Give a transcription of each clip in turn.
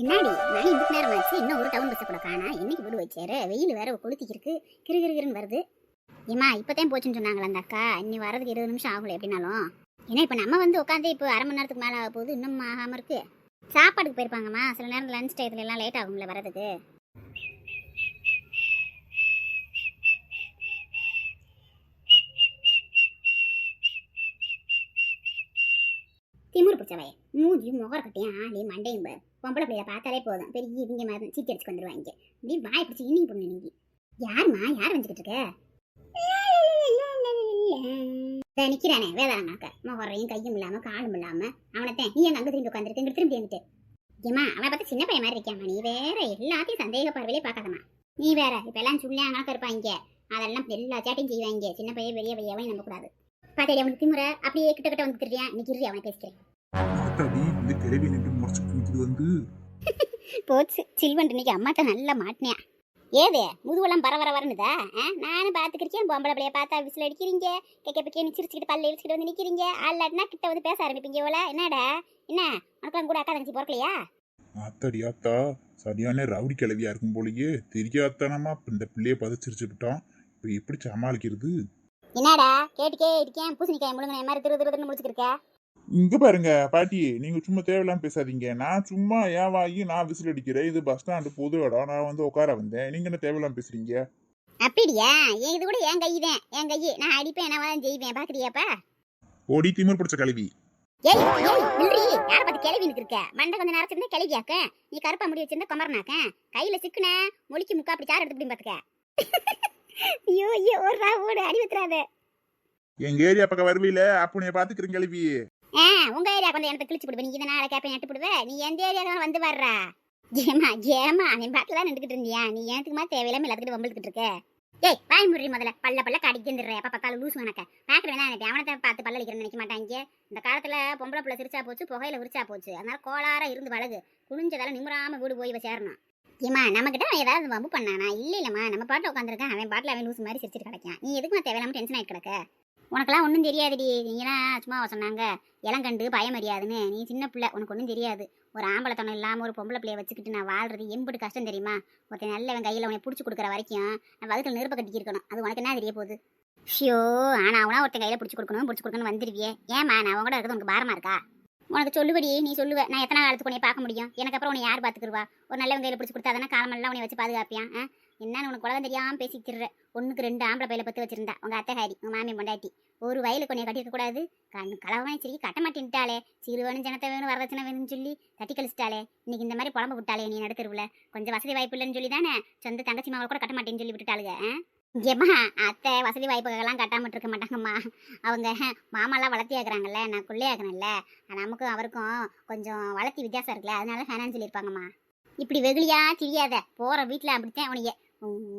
என்னாடி மணி இதுக்கு நேரம் ஆச்சு, இன்னும் ஒரு டவுன் பஸ் கூட காணா. என்னைக்கு விடு வச்சாரு? வெயில் வேற கொளுத்திக்கிருக்கு, கிருகிருன்னு வருது. ஏமா இப்பதான் போச்சுன்னு சொன்னாங்களா அந்த அக்கா? இன்னி வரதுக்கு 20 நிமிஷம் ஆகல எப்படின்னாலும். ஏன்னா இப்ப நம்ம வந்து உட்காந்து இப்போ அரை மணி நேரத்துக்கு மேல ஆக போகுது, இன்னும் ஆகாம இருக்கு. சாப்பாடுக்கு போயிருப்பாங்கம்மா, சில நேரம் லஞ்ச் டயத்துல எல்லாம் லேட் ஆகும்ல வரதுக்கு. திமுரு பிடிச்சவைய மூஞ்சி முகர கட்டியும் ஆளி மண்டையும் பாரு. பொம்பளை பிள்ளைய பார்த்தாலே போதும், பெரிய இவங்க மாதிரி சீட்டி அடிச்சு வந்துருவாங்க. இப்படி வாய் பிடிச்சி இன்னிங் பொண்ணு நீங்க. யாருமா யார் வந்துகிட்டு இருக்க? நிக்கிறானே வேதாரங்க முகரையும் கையும் இல்லாம காலும் இல்லாம அவனைத்தான் நீ எங்க அங்க திரும்பி உட்காந்துருக்கு, இங்க திரும்பி வந்துட்டு. ஏமா அவனை பார்த்து சின்ன பையன் மாதிரி இருக்காமா, நீ வேற எல்லாத்தையும் சந்தேக பார்வையிலே பார்க்காதமா. நீ வேற இப்ப எல்லாம் சொல்லி அங்கே இருப்பாங்க, அதெல்லாம் எல்லா சேட்டையும் செய்வாங்க. சின்ன பையன் பெரிய பையவன் நம்ப கூடாது. பாத்தேடி அவனுக்கு திமுறை அப்படியே கிட்ட கிட்ட வந்து திருவியா. இன்னைக்கு அவனை பேசுறேன். போச்சு சில்வன் இன்னைக்கு அம்மாட்ட நல்லா மாட்டினியா. ஏதே முதுவெல்லாம் பரவர வரணுதா? நானும் பாத்துக்கிறேன். பொம்பளை பிள்ளைய பார்த்தா விசில் அடிக்கிறீங்க, கேட்க பிக்கே நிச்சிருச்சுக்கிட்டு பல்ல இடிச்சுக்கிட்டு வந்து நிக்கிறீங்க. ஆள்லாட்டினா கிட்ட வந்து பேச ஆரம்பிப்பீங்க. இவள என்னடா என்ன உனக்கு கூட அக்கா தங்கச்சி பிறக்கலையா? ஆத்தாடியாத்தா சரியான ரவுடி கிளவியா இருக்கும் போலயே. தெரியாதனமா இந்த பிள்ளைய பதிச்சிருச்சு விட்டோம். இப்ப எப்படி சமாளிக்கிறது? என்னடா கேட்டுக்கே இருக்கேன், பூசணிக்காய் முழுங்க மாதிரி திருன்னு முடிச்சுக்கிருக்க. இங்க பாருங்க பாட்டி, நீங்க சும்மா தேவையில்லாம பேசாதீங்க. நான் சும்மா ஏன் வாங்கி நான் விசில் அடிக்கிறேன். இது பஸ் ஸ்டாண்டு பொது இடம், நான் வந்து உட்கார வந்தேன். நீங்க என்ன தேவையில்லாம பேசுறீங்க? அப்படியா? ஏன் இது கூட என் கைதான், என் கையி. நான் அடிப்பேன், நான் செய்வேன். பாக்குறியாப்பா? ஓடி திமிர் பிடிச்ச கழுவி. ஏய் ஏய் நில்றி. யார பார்த்து கிளவினுக்கு இருக்க? மண்டை கொஞ்சம் நேரத்துல கிளவியாக்க. நீ கருப்பா முடி வச்சிருந்த குமரனாக்க. கையில சிக்குன மொழிக்கு முக்கா அப்படி சார் எடுத்து பாத்துக்க. ஐயோ ஐயோ ஒரு ஓடு அடி வித்துறாத. எங்க ஏரியா பக்கம் வருவீல, அப்ப நீ பாத்துக்கிறேன் கழுவி. உங்க ஏரியா கொஞ்சம் எனக்கு கிழிச்சு போடுவேன். நீ இதனால கேப்ப நட்டு போடுவ. நீ எந்த ஏரியா வந்து வர்றா? ஏமா ஏமா நீ பாட்டுல தான் நின்றுக்கிட்டு இருந்தியா? நீ ஏத்துக்குமா தேவையில்லாம எல்லாத்துக்கிட்ட வம்பிழுத்துக்கிட்டு இருக்க. ஏய் வாய் முறி முதல்ல. பல்ல காடிக்கு வந்துடுறேன். அப்ப பக்கால லூஸ் வேணாக்க பாக்குறேன். அவனத்தை பார்த்து பல்ல அடிக்கிறேன்னு நினைக்க மாட்டாங்க. இந்த காலத்துல பொம்பளை பிள்ளை சிரிச்சா போச்சு, புகையில விரிச்சா போச்சு. அதனால கோளார இருந்து வளகு. குனிஞ்சதால நிமிராம வீடு போய் சேரணும். ஏமா நம்ம கிட்ட ஏதாவது வம்பு பண்ணானா? இல்லம்மா, நம்ம பாட்டுல உட்காந்துருக்கேன். அவன் பாட்டுல அவன் லூஸ் மாதிரி சிரிச்சிட்டு கிடைக்கான். நீ எதுக்குமா தேவையில்லாம டென்ஷன் ஆயிட்டு கிடக்க? உனக்கெல்லாம் ஒன்றும் தெரியாதுடி. நீங்களாம் சும்மா சொன்னாங்க இளங்கண்டு பயம் அறியாதுன்னு. நீ சின்ன பிள்ளை, உனக்கு ஒன்றும் தெரியாது. ஒரு ஆம்பளை தனம் இல்லாமல் ஒரு பொம்பளை பிள்ளைய வச்சுக்கிட்டு நான் வாழ்றது எம்பிட்டு கஷ்டம் தெரியுமா? ஒருத்தன் நல்லவன் கையில் உன்னை பிடிச்சி கொடுக்குற வரைக்கும் நான் வகுத்தில் நெருப்ப கட்டி இருக்கணும். அது உனக்கு என்ன தெரிய போகுது? ஷியோ ஆனால் அவனா ஒருத்தன் கையில் பிடிச்சி கொடுக்கணும் வந்துருவியே. ஏமா நான் அவங்க கூட இருக்கிறது உனக்கு பாரமா இருக்கா? உனக்கு சொல்லுபடி நீ சொல்லுவேன். நான் எத்தனை காலத்துக்கு உன்னை பார்க்க முடியும்? எனக்கு அப்புறம் உன்னை யார் பார்த்துக்குருவா? ஒரு நல்லவன் கையில் பிடிச்சி கொடுத்தா தானே காலமெல்லாம் உன்னை வச்சு பாதுகாப்பியான். என்னன்னு உனக்கு உலகம் தெரியாமல் பேசிக்கிற. ஒன்றுக்கு 2 ஆம்பளை பையில பத்து வச்சிருந்தா உங்க அத்தைகாரி, உங்க மாமி பொண்டாட்டி. ஒரு வயலுக்கு கொஞ்சம் கட்டியிருக்க கூடாது. கலவனே சரி கட்ட மாட்டேன்ட்டாலே. சிறு வேணும் ஜனத்தை வேணும் வரதட்சணை வேணும்னு சொல்லி தட்டி கழிச்சிட்டாலே. இன்னைக்கு இந்த மாதிரி புலம்ப விட்டாலே நீ நடுத்தருவில். கொஞ்சம் வசதி வாய்ப்பு இல்லைன்னு சொல்லி தானே சொந்த தங்கச்சி மாவை கூட கட்ட மாட்டேன்னு சொல்லி விட்டுட்டாளுங்க. ஏம்மா அத்தை வசதி வாய்ப்புகள்லாம் கட்டாமட்டு இருக்க மாட்டாங்கம்மா. அவங்க மாமாலாம் வளர்த்தி ஆக்குறாங்கல்ல, நான் கொள்ளையாக்குறேன்ல. நமக்கும் அவருக்கும் கொஞ்சம் வளர்த்தி வித்தியாசம் இருக்குல்ல, அதனால ஃபேனான்னு சொல்லியிருப்பாங்கம்மா. இப்படி வெகுளியா தெரியாத போற வீட்டில் அப்படித்தான் உனக்கு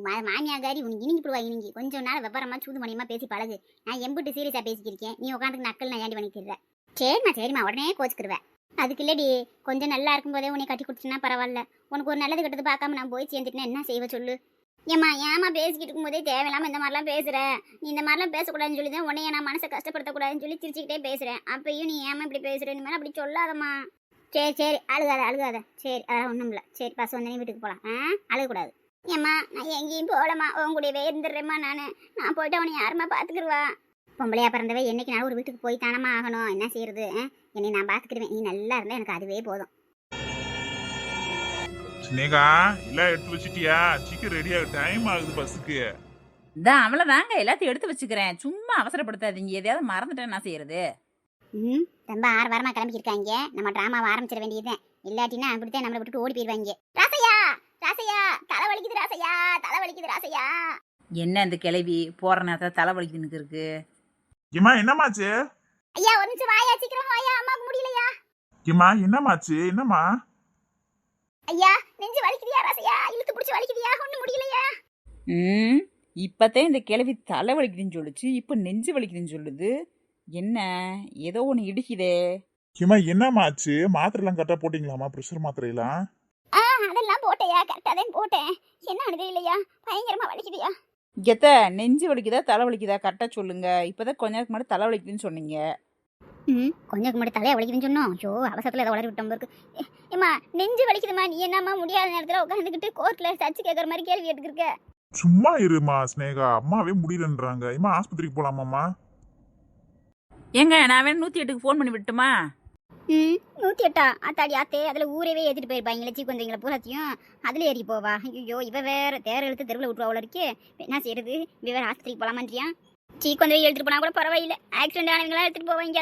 மாமியாகாரி உனக்கு இனிங்கி போடுவா. இனிங்கி கொஞ்சம் நாள் விவரமா சூது மணியமா பேசி பழகு. நான் எம்பிட்டு சீரியஸா பேசிக்கிருக்கேன், நீ உட்காந்துக்கு நக்கல் நான் ஏண்டி பண்ணிக்கிறேன். சரிம்மா உடனே கோச்சுக்கிருவேன். அதுக்கு இல்லடி, கொஞ்சம் நல்லா இருக்கும்போதே உன்னை கட்டி கொடுத்துனா பரவாயில்ல. உனக்கு ஒரு நல்லது கெட்டது பார்க்காம நான் போய் சேர்ந்துட்டுனா என்ன செய்வ சொல்லு? ஏமா பேசிக்கிட்டு இருக்கும்போதே தேவையில்லாம இந்த மாதிரிலாம் பேசுறேன். நீ இந்த மாதிரிலாம் பேசக்கூடாதுன்னு சொல்லி தான் உன்னைய நான் மனசை கஷ்டப்படுத்தக்கூடாதுன்னு சொல்லி சிரிச்சுக்கிட்டே பேசுறேன். அப்பயும் நீ ஏமா இப்படி பேசுறேன்னு மேலே அப்படி சொல்லாதம்மா. சரி அழுகாத. சரி அதெல்லாம் ஒன்றும் இல்லை. சரி பஸ் வந்தனே வீட்டுக்கு போகலாம். அழுகக்கூடாது. ஏம்மா நான் எங்கேயும் போகலம்மா, உன் கூடவே இருந்துடுறேம்மா. நான் போயிட்டு அவனை யாருமா பார்த்துக்கிடுவா? பொம்பளையா பிறந்தவே என்னைக்கு நான் ஒரு வீட்டுக்கு போய் தானமா ஆகணும். என்ன செய்யறது? என்னை நான் பார்த்துக்கிடுவேன். நீ நல்லா இருந்தா எனக்கு அதுவே போதும். ஸ்னேகா எல்லாம் எடுத்து வச்சிட்டியா? சீக்கிரம் ரெடியா, டைம் ஆகுது பஸ்ஸுக்கு. இதான் அவ்வளோதாங்க, எல்லாத்தையும் எடுத்து வச்சுக்கிறேன். சும்மா அவசரப்படுத்தாதீங்க. எதையாவது மறந்துட்டேன் என்ன செய்யறது? ரொம்ப ஆர்வாரமா கிளம்பிக்கிருக்காங்க. நம்ம டிராமாவை ஆரம்பிச்சிட வேண்டியதுதான். இல்லாட்டினா அப்படித்தான் நம்மளை விட்டுட்டு ஓடி போயிடுவாங்க. ராசையா தலை வலிக்குது ராசையா. என்ன இந்த கிளவி போற நேரத்தில் தலை வலிக்குதுன்னு இருக்கு? ஏமா என்னமாச்சு? ஐயா ஒரு நிமிஷம் வாயா, சீக்கிரம் வாயா, அம்மாக்கு முடியலையா? ஏமா என்னமாச்சு? என்னமா? ஐயா நெஞ்சு வலிக்குதியா ராசையா? இழுத்து பிடிச்சி வலிக்குதியா? ஒன்றும் முடியலையா? இப்பதான் இந்த கிளவி தலை வலிக்குதுன்னு சொல்லுச்சு, இப்போ நெஞ்சு வலிக்குதுன்னு சொல்லுது. என்ன ஏதோ ஒன்று இடிக்குதே. ஏமா என்னமாச்சு? மாத்திரைலாம் கரெக்டாக போட்டிங்களாமா? ப்ரெஷர் மாத்திரையெல்லாம்? அதெல்லாம் போட்டையா, கரெக்டாக தான் போட்டேன். என்ன அனுதே இல்லையா? பயங்கரமா வலிக்குதியா? எத்த நெஞ்சு வலிக்குதா தலை வலிக்குதா கரெக்டாக சொல்லுங்க. இப்போதான் கொஞ்ச நேரத்துக்கு முன்னாடி தலை வலிக்குதுன்னு சொன்னீங்க. கொஞ்சம் முன்னாடி தலையை வலிக்குதுன்னு சொன்னோம். ஐயோ அவசரத்தில் ஏதோ வளரி விட்டோம் இருக்கு. ஏம்மா நெஞ்சு வலிக்குதுமா, நீ என்னம்மா முடியாத நேரத்தில் உட்காந்துக்கிட்டு கோர்ட்டில் சர்ச்சு கேட்குற மாதிரி கேள்வி கேட்டுருக்க? சும்மா இருமா ஸ்னேகா, அம்மாவே முடியலன்றாங்க. ஏமா ஆஸ்பத்திரிக்கு போலாமாம்மா? ஏங்க நான் வேணும் 108க்கு ஃபோன் பண்ணி விட்டுமா? 108 ஆத்தாடி ஆத்தே, அதில் ஊரவே ஏற்றிட்டு போயிருப்பாங்க லட்சி கொஞ்சங்கள பூராத்தையும் அதில் ஏறி போவா. ஐயோ இவ வேற தேர் எழுத்து தெருவில் விட்டுருவா இருக்கே, என்ன செய்யறது? இவ வேற ஆஸ்பத்திரிக்கு போகலாமான்றியா? சீக்கொந்தை எழுத்துட்டு போனா கூட பரவாயில்லை, ஆக்சிடென்ட் ஆனவங்களாம் எடுத்துட்டு போவாங்க.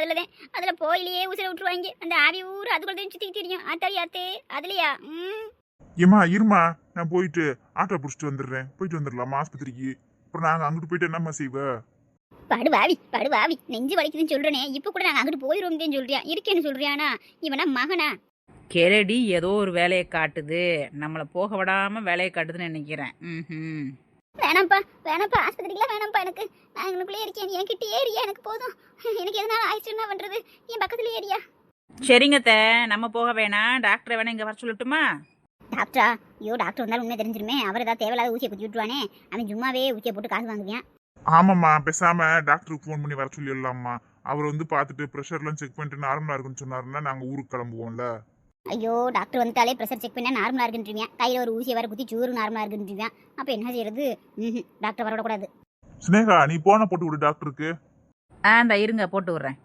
அதில் போயிலேயே உசிர விட்டுருவாங்க. அந்த ஆவி ஊர் அதுக்குள்ள சுற்றிக்கிட்டு தெரியும். ஆத்தாடி ஆத்தே அதுலையா? ஏமா இருமா, நான் போயிட்டு ஆட்டோ பிடிச்சிட்டு வந்துடுறேன். போயிட்டு வந்துடலாமா ஆஸ்பத்திரிக்கு? அப்புறம் நாங்கள் அங்கிட்டு போயிட்டு என்னம்மா செய்வ? படுவாவி நெஞ்சு வலிக்குதுன்னு சொல்றேனே, இப்போ கூட நாங்கள் அங்கிட்டு போயிடுவோம்னு சொல்றியா? இருக்கேன்னு சொல்றியானா? இவனா மகனா? கிளடி ஏதோ ஒரு வேலையை காட்டுது, நம்மளை போக விடாம வேலையை காட்டுதுன்னு நினைக்கிறேன். வேணாம்ப்பா ஆஸ்பத்திரிக்கெலாம் வேணாம்ப்பா. எனக்கு நான் எங்களுக்குள்ளே இருக்கேன், நீ என்கிட்ட ஏறியா? எனக்கு போதும். எனக்கு எதனால ஆயிடுச்சுன்னா பண்றது? என் பக்கத்துல ஏறியா? சரிங்க நம்ம போக வேணாம், டாக்டரை வேணா இங்கே வர சொல்லட்டுமா? டாக்டரா? ஐயோ டாக்டர் வந்தாலும் உண்மை தெரிஞ்சிருமே. அவர் ஏதாவது தேவையில்லாத ஊசியை குத்தி விட்டுருவானே. அவன் சும்மாவே ஊசியை போட்டு காசு வாங்குவான். ஆமாம்மா, பேசாம டாக்டருக்கு ஃபோன் பண்ணி வர சொல்லிடலாம்மா. அவர் வந்து பார்த்துட்டு ப்ரெஷர்லாம் செக் பண்ணிட்டு நார்மலா இருக்குன்னு சொன்னாருன்னா நாங்கள் ஊருக்கு கிளம்புவோம்ல. ஐயோ டாக்டர் வந்துட்டாலே ப்ரெஷர் செக் பண்ணால் நார்மலாக இருக்குன்றியான். கையில் ஒரு ஊசியை வர குத்தி சூறு நார்மலாக இருக்குன்றியான். அப்போ என்ன செய்யறது? டாக்டர் வரவிடக்கூடாது. ஸ்னேகா நீ போன போட்டு விடு டாக்டருக்கு. இந்த இருங்க போட்டு விட்றேன்.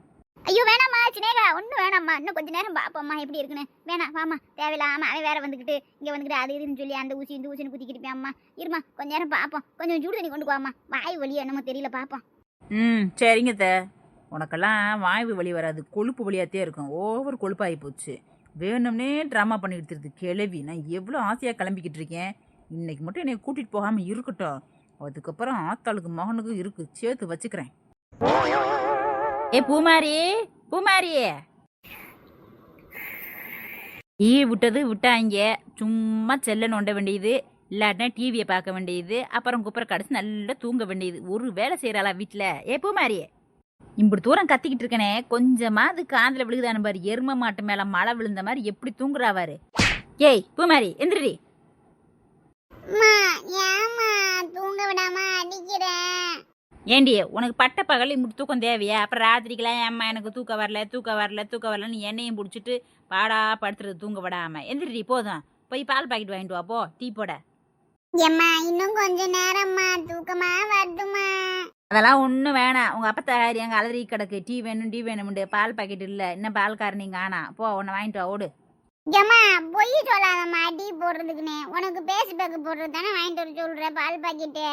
ஐயோ வேணாம்மா சினேகா, ஒன்றும் வேணாம்மா. இன்னும் கொஞ்சம் நேரம் பார்ப்போம்மா எப்படி இருக்குன்னு. வேணாம் வாமா, தேவையில்லாம அவன் வேற வந்துக்கிட்டு இங்கே வந்துக்கிட்டு அது இதுன்னு சொல்லி அந்த ஊசி இந்த ஊசின்னு குத்திக்கிட்டு அம்மா. இருமா கொஞ்சம் நேரம் பார்ப்போம். கொஞ்சம் சூடு தண்ணி கொண்டு போவாம்மா. வாய் வலி என்னமோ தெரியல, பார்ப்போம். சரிங்க உனக்கெல்லாம் வாய்வு வலி வராது, கொழுப்பு வழியாத்தே இருக்கும். ஓவர் கொழுப்பாகி போச்சு. வேணும்னே ட்ராமா பண்ணிக்கிட்டு இருக்கு கிளவி. நான் எவ்வளோ ஆசையாக கிளம்பிக்கிட்டு இருக்கேன். இன்னைக்கு மட்டும் என்னை கூட்டிகிட்டு போகாமல் இருக்கட்டும். அதுக்கப்புறம் ஆத்தாளுக்கு மகனுக்கும் இருக்கு, சேர்த்து வச்சுக்கிறேன். பூமாரி விட்டாங்க. சும்மா செல்ல நோண்ட வேண்டியது, இல்லாட்டினா டிவியை பார்க்க வேண்டியது, அப்புறம் குப்பரை கடைசி நல்லா தூங்க வேண்டியது. ஒரு வேலை செய்யறாளா வீட்டில்? பூமாரி இப்படி தூரம் கத்திக்கிட்டு இருக்கனே, கொஞ்சமா அது காதில் விழுகுதானு பாரு. எரும மாட்டு மேல மழை விழுந்த மாதிரி எப்படி தூங்குறாவாரு. ஏய் பூமாரி எந்திரி. தூங்க விடாம அடிக்கிறேன். ஏண்டி உனக்கு பட்ட பகல் இப்படி தூக்கம் தேவையா? அப்புறம் ராத்திரிக்கெல்லாம் அம்மா எனக்கு தூக்கம் வரலன்னு என்னையும் பிடிச்சிட்டு பாடா படுத்துறது தூங்க விடாம. எந்திரி போதும், போய் பால் பாக்கெட் வாங்கிட்டு வா போ, டீ போட. இன்னும் கொஞ்ச நேரம்மா, தூக்கமா வருதுமா? அதெல்லாம் ஒன்றும் வேணாம். உங்கள் அப்பா தயாரி அங்கே அலறி கிடக்கு, டீ வேணும்ண்டு. பால் பாக்கெட் இல்லை, இன்னும் பால்காரன் நீங்கள் ஆனா போ, உன்னை வாங்கிட்டு வா ஓடு. ஏம்மா பொய் சொல்லாதம்மா, டீ போடுறதுக்குன்னு உனக்கு பேஸ்பேக் போடுறது தானே வாங்கிட்டு வர சொல்ற. பால் பாக்கெட்டு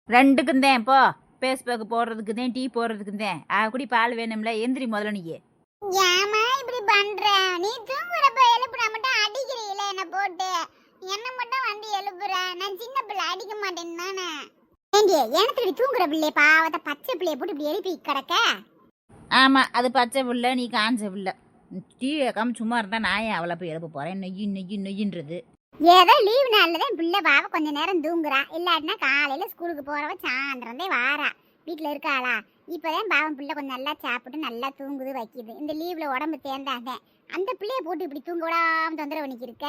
ரெண்டுக்கும் தான் போ, பேஸ்பேக் போடுறதுக்கு தான் டீ போடுறதுக்கு தான். குடி பால் வேணும்ல, எந்திரி முதல்ல நீ. ஏமா இப்படி பண்ற? நீ தூங்குறப்ப எழுப்புனா மட்டும் அடிக்கிறீல என்ன போட்டு, என்ன மட்டும் வந்து எழுப்புற. நான் சின்ன பிள்ளை, அடிக்க மாட்டேன்னு தானே. எனக்கு தூங்குற பிள்ளை பாவத்தை பச்சை பிள்ளைய போட்டு இப்படி எழுப்பி கிடக்க. ஆமாம், அது பச்சை பிள்ளை, நீ காஞ்ச பிள்ளை. டீ வைக்காம சும்மா இருந்தா நான் ஏன் அவளை போய் எழுப்ப போறேன்? நொய்யின்றது. ஏதோ லீவ் நாள்ல தான் பிள்ளை பாவ கொஞ்ச நேரம் தூங்குறா. இல்லாட்டினா காலையில ஸ்கூலுக்கு போறவ சாயந்தரம் தான் வாரா. வீட்டுல இருக்காளா? இப்பதான் பாவம் பிள்ளை கொஞ்சம் நல்லா சாப்பிட்டு நல்லா தூங்குது வைக்குது. இந்த லீவ்ல உடம்பு தேர்ந்தாங்க. அந்த பிள்ளைய போட்டு இப்படி தூங்க விடாம தொந்தரவு பண்ணிக்கு இருக்க.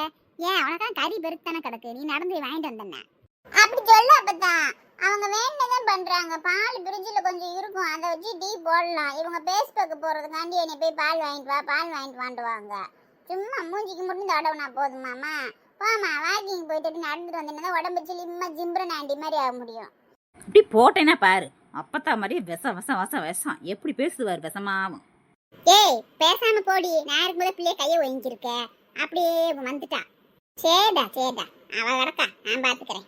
ஏன் அவனதான் கறி பெருத்தானே கிடக்கு, நீ நடந்து வாங்கிட்டு வந்தன. அப்படி சொல்ல அப்பதான் அவங்க வேணுதான் பண்றாங்க. பால் பிரிட்ஜில் கொஞ்சம் இருக்கும், அதை வச்சு டீ போடலாம். இவங்க பேஸ்பேக் போடுறதுக்காண்டி என்னை போய் பால் வாங்கிட்டு வாண்டுவாங்க. சும்மா மூஞ்சிக்கு மட்டும் தடவுனா போதுமாமா? போமா, வாக்கிங் போயிட்டு நடந்துட்டு வந்தேன்னா உடம்பு சிலிம்மா ஜிம்பரன் ஆண்டி மாதிரி ஆக முடியும். இப்படி போட்டேன்னா பாரு, அப்பத்தா மாதிரி விஷம் எப்படி பேசுவார் விஷமாவும். ஏய் பேசாம போடி, நான் இருக்கும்போது பிள்ளைய கையை ஒழிஞ்சிருக்க. அப்படியே வந்துட்டா. சேடா அவ கிடக்கா, நான் பாத்துக்கிறேன்.